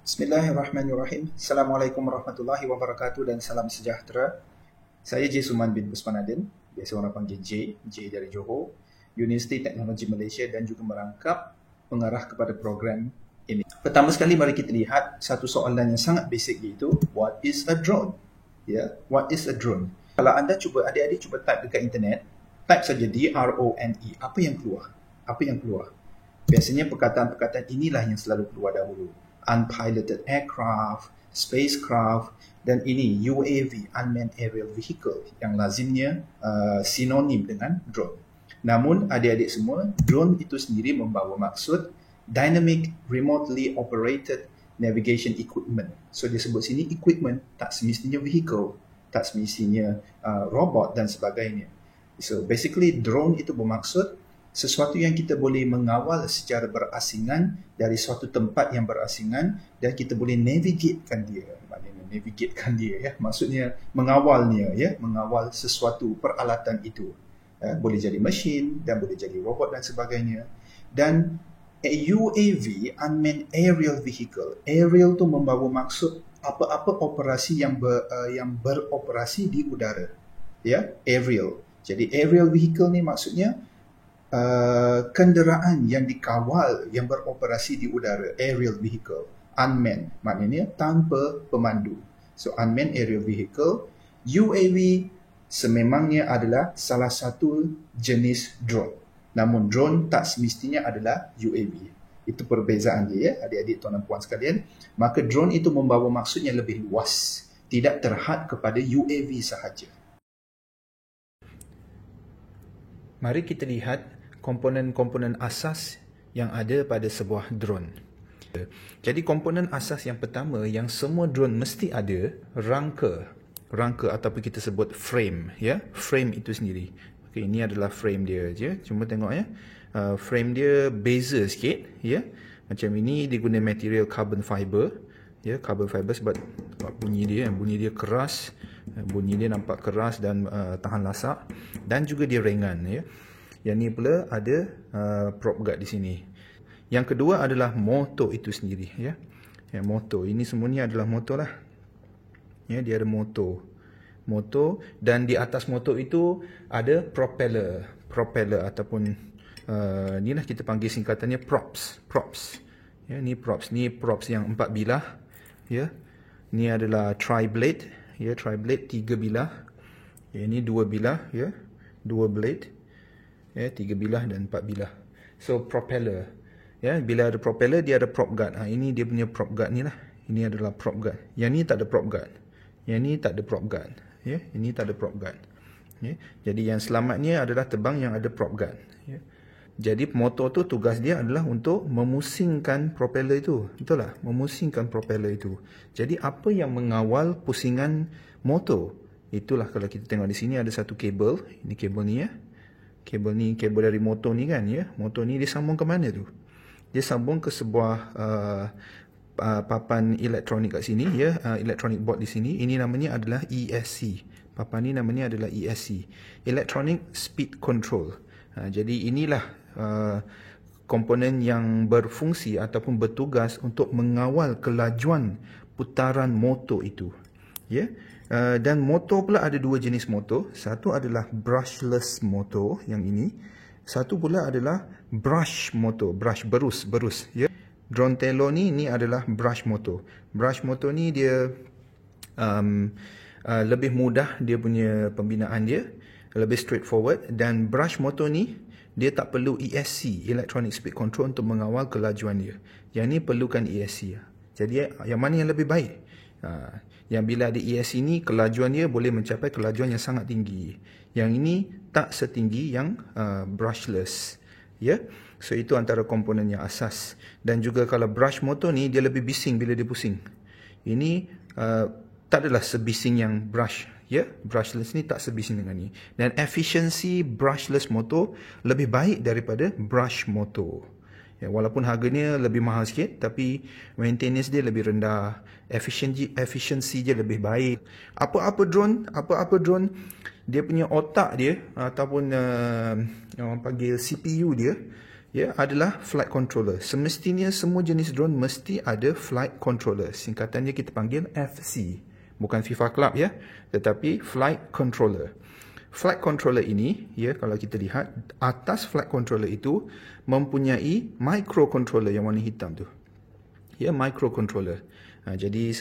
Bismillahirrahmanirrahim. Assalamualaikum warahmatullahi wabarakatuh dan salam sejahtera. Saya J. Suman bin Busmanadin, biasa orang panggil J dari Johor, Universiti Teknologi Malaysia dan juga merangkap mengarah kepada program ini. Pertama sekali mari kita lihat satu soalan yang sangat basic, iaitu what is a drone? What is a drone? Kalau anda adik-adik cuba type dekat internet, type saja D-R-O-N-E, apa yang keluar? Biasanya perkataan-perkataan inilah yang selalu keluar dahulu. Unpiloted aircraft, spacecraft, dan ini UAV, Unmanned Aerial Vehicle, yang lazimnya sinonim dengan drone. Namun adik-adik semua, drone itu sendiri membawa maksud Dynamic Remotely Operated Navigation Equipment. So dia sebut sini equipment, tak semestinya vehicle, tak semestinya robot dan sebagainya. So basically drone itu bermaksud sesuatu yang kita boleh mengawal secara berasingan dari suatu tempat yang berasingan dan kita boleh navigatekan dia. Maknanya navigatekan dia, ya. Maksudnya mengawalnya, ya, mengawal sesuatu peralatan itu. Boleh jadi mesin dan boleh jadi robot dan sebagainya. Dan UAV, Unmanned Aerial Vehicle. Aerial tu membawa maksud apa-apa operasi yang beroperasi di udara. Ya, aerial. Jadi aerial vehicle ni maksudnya kenderaan yang dikawal yang beroperasi di udara, aerial vehicle. Unmanned maknanya tanpa pemandu. So unmanned aerial vehicle. UAV sememangnya adalah salah satu jenis drone. Namun drone tak semestinya adalah UAV. Itu perbezaan dia, ya, adik-adik, tuan dan puan sekalian. Maka drone itu membawa maksud yang lebih luas, tidak terhad kepada UAV sahaja. Mari kita lihat komponen-komponen asas yang ada pada sebuah drone. Jadi komponen asas yang pertama yang semua drone mesti ada, rangka ataupun kita sebut frame, ya. Frame itu sendiri. Okey, ini adalah frame dia je. Cuma tengok, ya. Frame dia beza sikit, ya. Macam ini dia guna material carbon fiber, ya, carbon fiber sebab bunyi dia keras, bunyi dia nampak keras dan tahan lasak, dan juga dia ringan, ya. Yang ni pula ada prop guard di sini. Yang kedua adalah motor itu sendiri, ya. Motor. Ini semuanya adalah motor lah. Ya, dia ada motor dan di atas motor itu ada propeller ataupun inilah kita panggil singkatannya props. Ya, ni props yang 4 bilah, ya. Ni adalah tri-blade, ya, tri-blade 3 bilah. Ya, ini 2 bilah, ya. 2 blade. Ya, 3 bilah dan 4 bilah. So propeller, ya, bila ada propeller dia ada prop guard. Ini dia punya prop guard ni lah. Ini adalah prop guard. Yang ni tak ada prop guard. Yang ni tak ada prop guard. Ya, ini tak ada prop guard. Ya, jadi yang selamatnya adalah terbang yang ada prop guard. Ya. Jadi motor tu tugas dia adalah untuk memusingkan propeller itu. Betul lah, memusingkan propeller itu. Jadi apa yang mengawal pusingan motor? Itulah kalau kita tengok di sini ada satu kabel. Ini kabel ni, ya. Kabel dari motor ni kan, ya. Motor ni dia sambung ke mana tu? Dia sambung ke sebuah papan elektronik kat sini, ya, electronic board di sini. Ini namanya adalah ESC. Papan ni namanya adalah ESC, Electronic Speed Control. Jadi inilah komponen yang berfungsi ataupun bertugas untuk mengawal kelajuan putaran motor itu, ya. Dan motor pula ada dua jenis motor. Satu adalah brushless motor, yang ini. Satu pula adalah brush motor, brush berus, ya. Drone Tello ni adalah brush motor. Brush motor ni dia lebih mudah, dia punya pembinaan dia lebih straightforward, dan brush motor ni dia tak perlu ESC, Electronic Speed Control, untuk mengawal kelajuan dia. Yang ni perlukan ESC. Jadi yang mana yang lebih baik? Yang bila ada ESC ni, kelajuan dia boleh mencapai kelajuan yang sangat tinggi. Yang ini tak setinggi yang brushless, ya. So itu antara komponen yang asas. Dan juga kalau brush motor ni dia lebih bising bila dia pusing. Ini tak adalah sebising yang brush, ya. Brushless ni tak sebising dengan ni. Dan efisiensi brushless motor lebih baik daripada brush motor. Ya, walaupun harganya lebih mahal sikit, tapi maintenance dia lebih rendah, efisiensi dia lebih baik. Apa-apa drone, dia punya otak dia ataupun orang panggil CPU dia, ya, adalah flight controller. Semestinya semua jenis drone mesti ada flight controller. Singkatannya kita panggil FC. Bukan FIFA Club ya, tetapi flight controller. Flight controller ini, ya, kalau kita lihat atas flight controller itu mempunyai microcontroller yang warna hitam tu. Ya, microcontroller. Jadi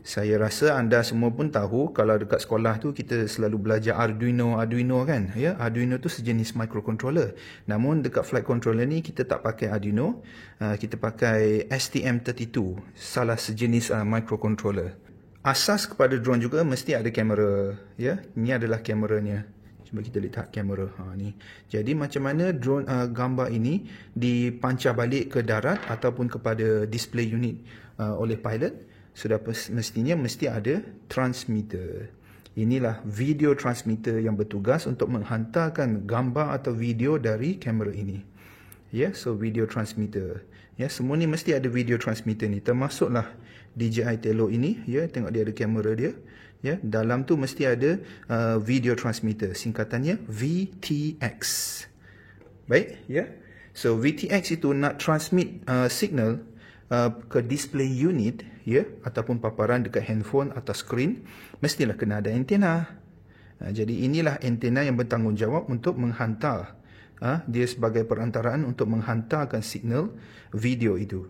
saya rasa anda semua pun tahu kalau dekat sekolah tu kita selalu belajar Arduino kan, ya. Arduino tu sejenis microcontroller. Namun dekat flight controller ni kita tak pakai Arduino, kita pakai STM32, salah sejenis microcontroller. Asas kepada drone juga mesti ada kamera, ya. Ini adalah kameranya. Cuba kita lihat kamera. Ni. Jadi macam mana drone gambar ini dipancar balik ke darat ataupun kepada display unit oleh pilot, sudah mestinya mesti ada transmitter. Inilah video transmitter yang bertugas untuk menghantarkan gambar atau video dari kamera ini. Ya, so video transmitter. Ya, semua ni mesti ada video transmitter ni, termasuklah DJI Tello ini, ya, tengok dia ada kamera dia. Ya, dalam tu mesti ada video transmitter, singkatannya VTX. Baik, ya. So VTX itu nak transmit signal ke display unit, ya, ataupun paparan dekat handphone atau skrin, mestilah kena ada antena. Jadi inilah antena yang bertanggungjawab untuk menghantar, dia sebagai perantaraan untuk menghantarkan signal video itu.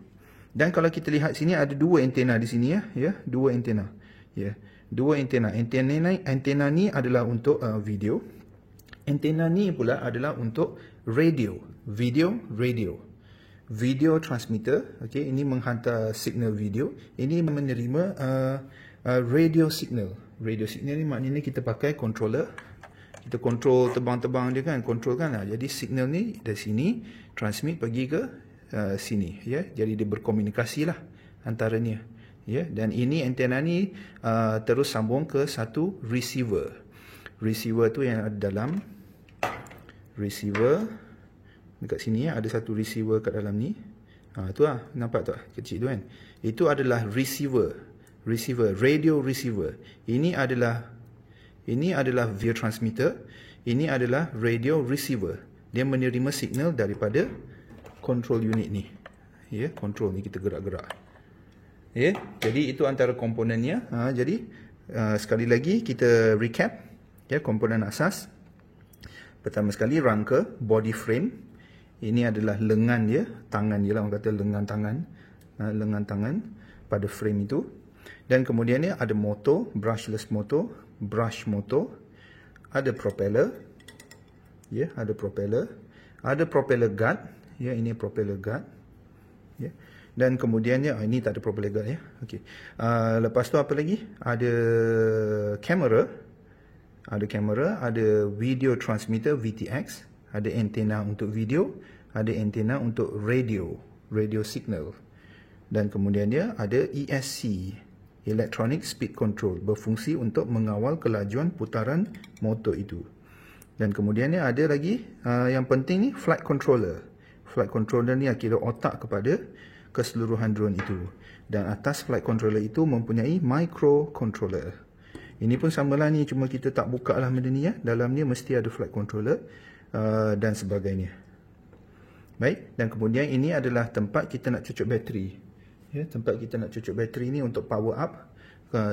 Dan kalau kita lihat sini ada dua antena di sini, ya, dua antena, ya, dua antena. Antena ni adalah untuk video. Antena ni pula adalah untuk radio, video transmitter. Okey, ini menghantar signal video. Ini menerima radio signal. Radio signal ni maknanya kita pakai controller. Kita kontrol terbang-terbang dia kan, kontrol kan. Jadi signal ni dari sini transmit pergi ke sini, ya. Jadi dia berkomunikasi lah antaranya, ya. Dan ini antena ni terus sambung ke satu receiver. Receiver tu yang ada dalam receiver dekat sini, ya, ada satu receiver kat dalam ni. Tu lah, nampak tak kecil tu kan. Itu adalah receiver, radio receiver. Ini adalah video transmitter, ini adalah radio receiver. Dia menerima signal daripada control unit ni. Ya, control ni kita gerak-gerak. Ya, jadi itu antara komponennya. Jadi sekali lagi kita recap, ya, komponen asas. Pertama sekali rangka, body frame. Ini adalah lengan dia, tangan dia lah, orang kata lengan tangan pada frame itu. Dan kemudian ni ada motor, brushless motor, brush motor, ada propeller, ya, ada propeller guard, ya, ini propeller guard, ya. Dan kemudiannya ini tak ada propeller guard, ya. Okey. Lepas tu apa lagi? Ada kamera, ada video transmitter VTX, ada antena untuk video, ada antena untuk radio signal. Dan kemudiannya ada ESC, Electronic Speed Control, berfungsi untuk mengawal kelajuan putaran motor itu. Dan kemudiannya ada lagi yang penting ni, flight controller. Flight controller ni kira otak kepada keseluruhan drone itu. Dan atas flight controller itu mempunyai microcontroller. Ini pun samalah ni, cuma kita tak buka lah benda ni, ya. Dalam ni mesti ada flight controller dan sebagainya. Baik, dan kemudian ini adalah tempat kita nak cucuk bateri. Ya, tempat kita nak cucuk bateri ni untuk power up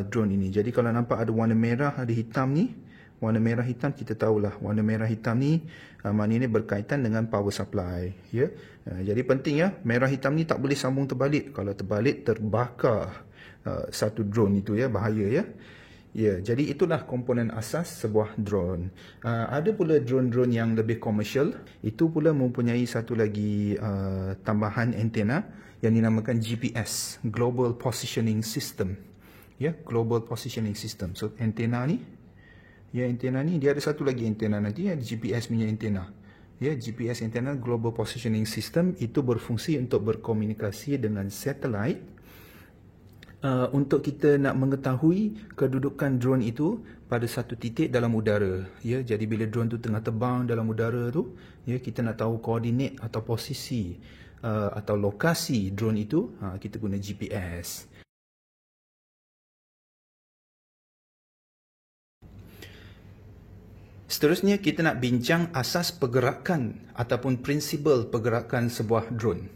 drone ini. Jadi kalau nampak ada warna merah, ada hitam ni, warna merah hitam, kita tahulah warna merah hitam ni maknanya berkaitan dengan power supply, ya. Jadi penting, ya, merah hitam ni tak boleh sambung terbalik. Kalau terbalik terbakar satu drone itu, ya, bahaya, ya. Ya, jadi itulah komponen asas sebuah drone. Ada pula drone-drone yang lebih komersial, itu pula mempunyai satu lagi tambahan antena yang dinamakan GPS, Global Positioning System. Ya, Global Positioning System. So antena ni, ya, antena ni dia ada satu lagi antena nanti, ya, GPS punya antena. Ya, GPS antena Global Positioning System itu berfungsi untuk berkomunikasi dengan satellite. Untuk kita nak mengetahui kedudukan drone itu pada satu titik dalam udara, ya. Jadi bila drone tu tengah terbang dalam udara tu, ya, kita nak tahu koordinat atau posisi atau lokasi drone itu, kita guna GPS. Seterusnya kita nak bincang asas pergerakan ataupun prinsipal pergerakan sebuah drone.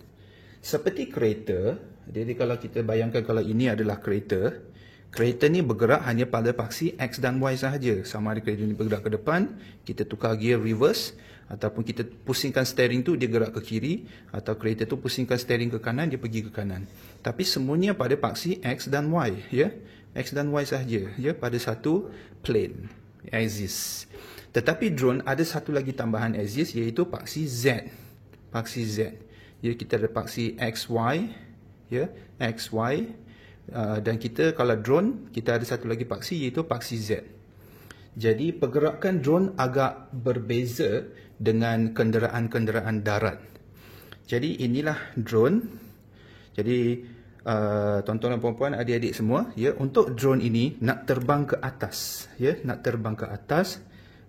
Seperti kereta, jadi kalau kita bayangkan kalau ini adalah kereta, kereta ni bergerak hanya pada paksi X dan Y sahaja. Sama ada kereta ni bergerak ke depan, kita tukar gear reverse, ataupun kita pusingkan steering tu dia gerak ke kiri, atau kereta tu pusingkan steering ke kanan dia pergi ke kanan. Tapi semuanya pada paksi X dan Y, ya. X dan Y sahaja, ya, pada satu plane, axis. Tetapi drone ada satu lagi tambahan axis iaitu paksi Z. Paksi Z. Ya, kita ada paksi XY, ya, XY. Dan kita kalau drone kita ada satu lagi paksi iaitu paksi Z. Jadi pergerakan drone agak berbeza dengan kenderaan-kenderaan darat. Jadi inilah drone. Jadi tuan-tuan dan puan-puan, adik-adik semua, ya, untuk drone ini nak terbang ke atas, ya, nak terbang ke atas.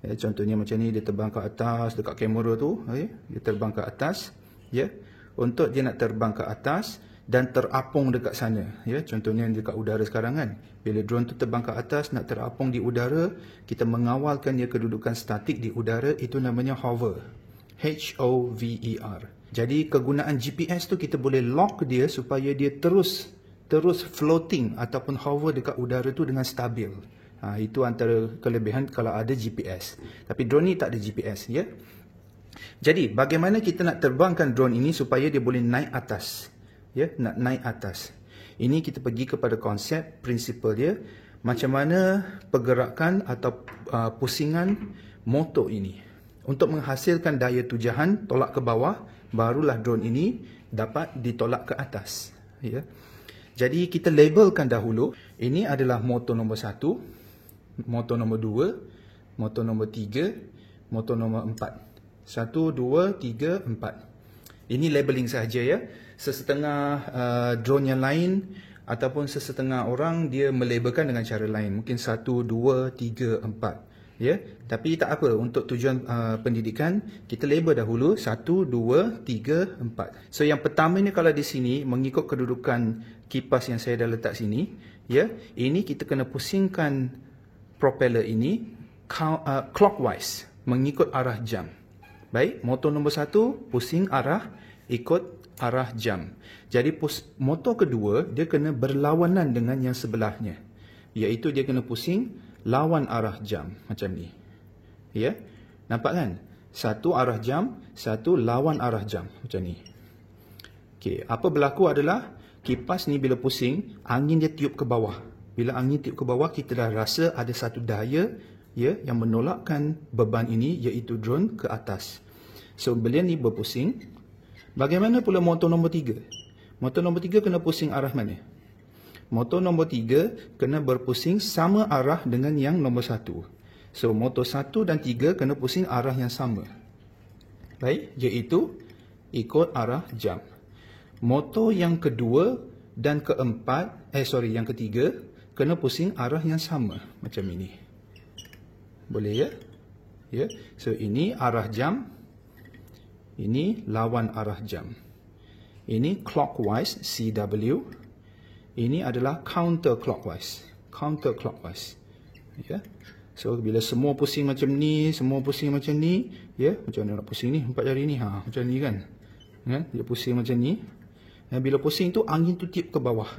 Ya, contohnya macam ni, dia terbang ke atas dekat kamera tu, ya, dia terbang ke atas, ya. Untuk dia nak terbang ke atas dan terapung dekat sana, ya. Contohnya dekat udara sekarang kan. Bila drone tu terbang ke atas nak terapung di udara, kita mengawalkan dia kedudukan statik di udara, itu namanya hover. H-O-V-E-R. Jadi kegunaan GPS tu kita boleh lock dia supaya dia terus floating ataupun hover dekat udara tu dengan stabil. Itu antara kelebihan kalau ada GPS. Tapi drone ni tak ada GPS, ya. Jadi bagaimana kita nak terbangkan drone ini supaya dia boleh naik atas, ya, nak naik atas. Ini kita pergi kepada konsep prinsipal dia, macam mana pergerakan atau pusingan motor ini untuk menghasilkan daya tujahan tolak ke bawah, barulah drone ini dapat ditolak ke atas, ya. Jadi kita labelkan dahulu, ini adalah motor nombor 1, motor nombor 2, motor nombor 3, motor nombor 4. 1, 2, 3, 4. Ini labeling sahaja, ya. Sesetengah drone yang lain ataupun sesetengah orang dia melabelkan dengan cara lain. Mungkin 1, 2, 3, 4. Ya, tapi tak apa, untuk tujuan pendidikan kita label dahulu 1, 2, 3, 4. So yang pertama ni kalau di sini mengikut kedudukan kipas yang saya dah letak sini, ya, ini kita kena pusingkan propeller ini clockwise, mengikut arah jam. Baik, motor nombor 1 pusing arah ikut arah jam. Jadi motor kedua dia kena berlawanan dengan yang sebelahnya, iaitu dia kena pusing lawan arah jam macam ni. Ya, nampak kan? Satu arah jam, satu lawan arah jam macam ni. Okey, apa berlaku adalah kipas ni bila pusing, angin dia tiup ke bawah. Bila angin tiup ke bawah, kita dah rasa ada satu daya, ya, yang menolakkan beban ini, iaitu drone ke atas. So bila ni berpusing, bagaimana pula motor nombor 3? Motor nombor 3 kena pusing arah mana? Motor nombor 3 kena berpusing sama arah dengan yang nombor 1. So motor 1 dan 3 kena pusing arah yang sama. Baik, iaitu ikut arah jam. Motor yang kedua dan keempat, yang ketiga kena pusing arah yang sama macam ini. Boleh, ya? Ya. So ini arah jam, ini lawan arah jam. Ini clockwise, CW. Ini adalah counterclockwise. Counterclockwise. Ya. So bila semua pusing macam ni, semua pusing macam ni, ya, macam mana nak pusing ni 4 jari ni, macam ni kan. Ya, dia pusing macam ni. Dan bila pusing tu angin tu tiup ke bawah.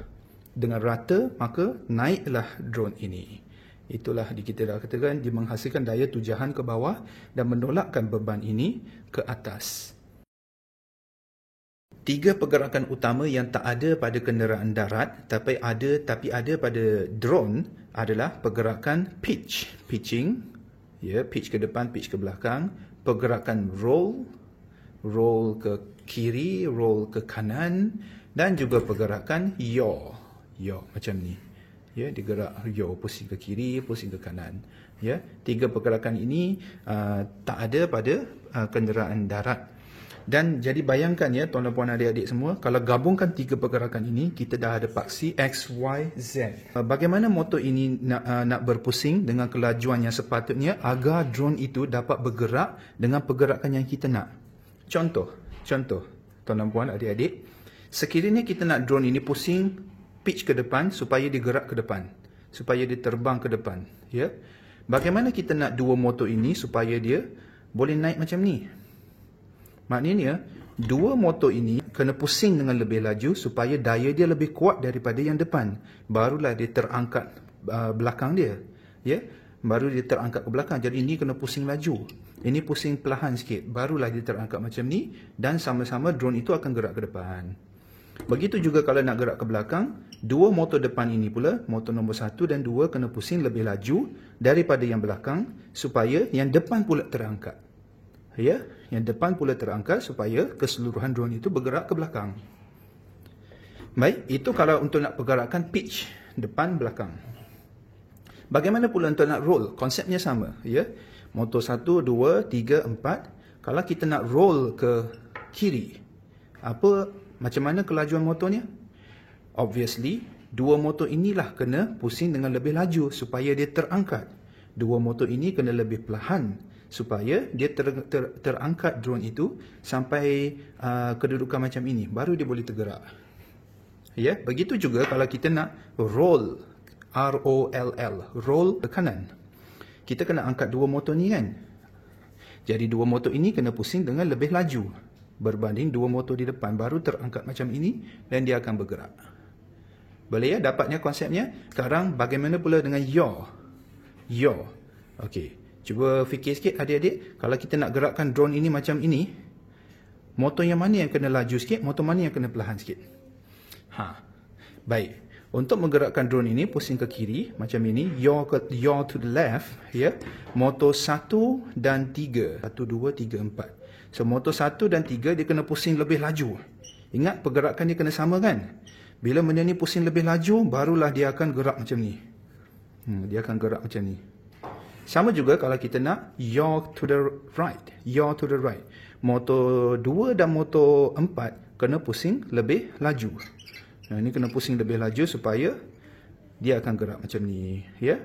Dengan rata, maka naiklah drone ini. Itulah kita dah katakan dia menghasilkan daya tujahan ke bawah dan menolakkan beban ini ke atas. 3 pergerakan utama yang tak ada pada kenderaan darat tapi ada pada drone adalah pergerakan pitch, pitching, ya, pitch ke depan, pitch ke belakang, pergerakan roll ke kiri, roll ke kanan, dan juga pergerakan yaw macam ni. Ya, dia gerak yaw, pusing ke kiri, pusing ke kanan. Ya, 3 pergerakan ini tak ada pada kenderaan darat. Dan jadi bayangkan, ya, tuan dan puan adik-adik semua, kalau gabungkan 3 pergerakan ini, kita dah ada paksi X, Y, Z. Bagaimana motor ini nak berpusing dengan kelajuan yang sepatutnya agar drone itu dapat bergerak dengan pergerakan yang kita nak. Contoh, tuan dan puan adik-adik, sekiranya kita nak drone ini pusing pitch ke depan supaya dia gerak ke depan, supaya dia terbang ke depan, ya. Bagaimana kita nak dua motor ini supaya dia boleh naik macam ni? Maknanya, dua motor ini kena pusing dengan lebih laju supaya daya dia lebih kuat daripada yang depan. Barulah dia terangkat belakang dia. Ya? Baru dia terangkat ke belakang. Jadi ini kena pusing laju. Ini pusing perlahan sikit. Barulah dia terangkat macam ni. Dan sama-sama drone itu akan gerak ke depan. Begitu juga kalau nak gerak ke belakang, dua motor depan ini pula, motor nombor 1 dan 2 kena pusing lebih laju daripada yang belakang supaya yang depan pula terangkat. Ya, yang depan pula terangkat supaya keseluruhan drone itu bergerak ke belakang. Baik, itu kalau untuk nak pergerakan pitch depan belakang. Bagaimana pula untuk nak roll? Konsepnya sama, ya. Motor 1, 2, 3, 4. Kalau kita nak roll ke kiri, macam mana kelajuan motornya? Obviously, dua motor inilah kena pusing dengan lebih laju supaya dia terangkat. Dua motor ini kena lebih perlahan supaya dia terangkat drone itu sampai kedudukan macam ini. Baru dia boleh tergerak. Ya, begitu juga kalau kita nak roll, R-O-L-L, roll ke kanan. Kita kena angkat dua motor ni kan? Jadi dua motor ini kena pusing dengan lebih laju berbanding dua motor di depan, baru terangkat macam ini dan dia akan bergerak. Boleh ya dapatnya konsepnya? Sekarang bagaimana pula dengan yaw? Yaw. Okey, cuba fikir sikit adik-adik, kalau kita nak gerakkan drone ini macam ini, motor yang mana yang kena laju sikit, motor mana yang kena perlahan sikit? Baik. Untuk menggerakkan drone ini pusing ke kiri macam ini, yaw to the left, ya. Motor 1 dan 3. 1 2 3 4. So motor 1 dan 3 dia kena pusing lebih laju. Ingat pergerakan dia kena sama kan? Bila benda ni pusing lebih laju, barulah dia akan gerak macam ni. Dia akan gerak macam ni. Sama juga kalau kita nak yaw to the right. Yaw to the right. Motor 2 dan motor 4 kena pusing lebih laju. Nah, ini kena pusing lebih laju supaya dia akan gerak macam ni, ya.